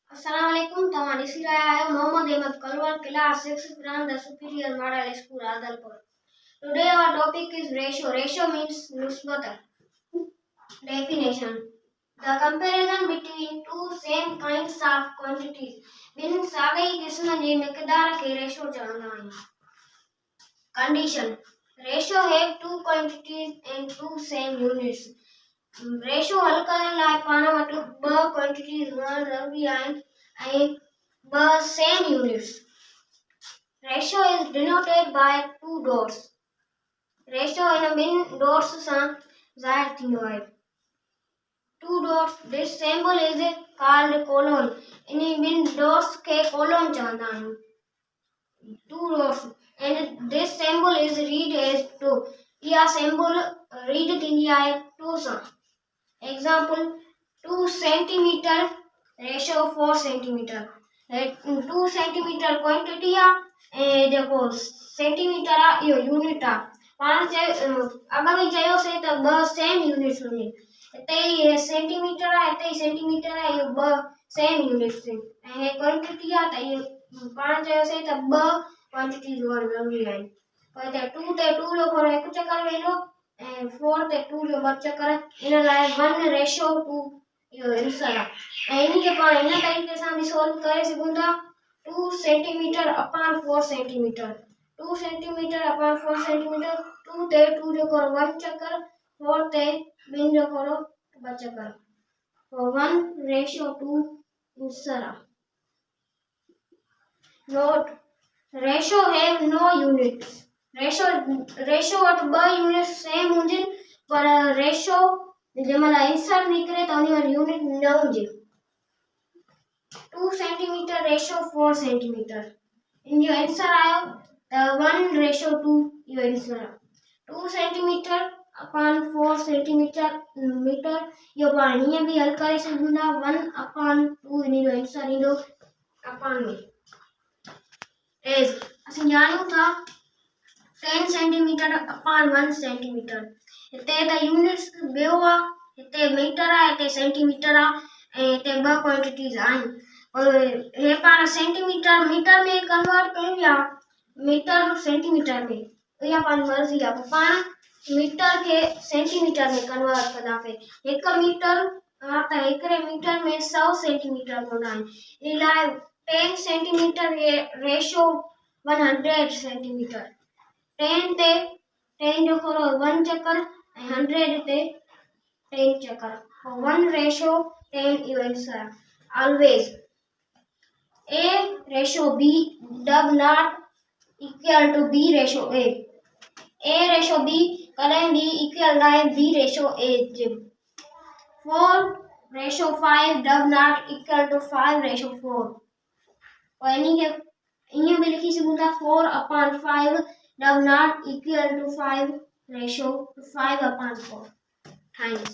Assalamualaikum. Tamani Siraya Muhammad Ahmad Kalwar Class 6 from the Superior Model School Adalpur. Today our topic is ratio. Ratio means nisbatan. Definition: the comparison between two same kinds of quantities. बिन सागई किस्म जी मिकदार के ratio जानना है. Condition: ratio have two quantities and two same units. Ratio हल करण लाइ पाण वटि ॿ quantities हुअण ज़रूरी आहिनि ऐं ॿ same units. Ratio is denoted by two dots. Ratio इन ॿिनि डॉट्स सां ज़ाहिर थींदो आहे. Two dots. This symbol is called colon. इन ॿिनि डॉट्स खे कोलोन चवंदा आहियूं. Two dots and this symbol is read as two. इहा सिंबल रीड थींदी आहे टू सां. Example: 2 centimeter ratio 4 centimeter. 2 centimeter quantity आहे ऐं जेको सेंटीमीटर आहे इहो यूनिट आहे. पाण अॻु में चयोसीं त ॿ सेम यूनिट्स हूंदियूं. हिते ई सेंटीमीटर आहे, हिते ई सेंटीमीटर आहे, इहो ॿ सेम यूनिट्स आहिनि. ऐं हे क्वांटिटी आहे त इहो पाण चयोसीं त ॿ क्वांटिटीज़ हुअणु ज़रूरी आहिनि. पोइ हिते 2 ते 2 जो थोरो हिकु चकर वेंदो ऐं 4 ते 2 जो ॿ चकर. इन लाइ 1:2 इहो आंसर आहे. ऐं इन खे पाण हिन तरीक़े सां बि सॉल्व करे सघूं था. 2 centimetre upon 4 centimetre. 2 centimetre upon 4 centimetre. 2 ते 2 जो करो 1 चकर, 4 ते 2 जो करो 2 चकर. 1:2 आंसर आहे. नोट: ratio have no units. Ratio वटि ॿ यूनिट सेम हुजनि पर रेशो जंहिंमहिल आंसर निकिरे त उन वटि यूनिट न हुजे. 2 सेंटीमीटर रेशो 4 सेंटीमीटर. इन जो आंसर आयो त 1:2 इहो आंसर आहे. 2 सेंटीमीटर अपॉन 4 सेंटीमीटर मीटर इहो पाण हीअं बि हल करे सघूं था. 1/2 इन जो आंसर ईंदो अपॉन में. एज असीं ॼाणूं था 10 सेंटीमीटर अपॉन 1 सेंटीमीटर. हिते त यूनिट्स ॿियो आहे. हिते मीटर आहे, हिते सेंटीमीटर आहे ऐं हिते ॿ क्वांटिटीज़ आहिनि. हे पाण सेंटीमीटर मीटर में कन्वर्ट कयूं या मीटर सेंटीमीटर में, इहा पंहिंजी मर्ज़ी आहे. पोइ पाण मीटर खे सेंटीमीटर में कन्वर्ट कंदासीं. हिकु मीटर आहे त हिकिड़े मीटर में 100 सेंटीमीटर हूंदा आहिनि. इन लाइ 10 सेंटीमीटर रेशो 100 सेंटीमीटर. 10 ते 10 जो थोरो 1 चकर ऐं 100 ते 10 चकर. 1:10 इहो आंसर आहे. Always A:B does not equal to B:A. A:B कॾहिं बि इक्वल न आहे B:A J. 4:5 does not equal to 5:4. और इन खे ईअं बि लिखी सघूं था 4/5 does not equal to 5:5/4. Thanks.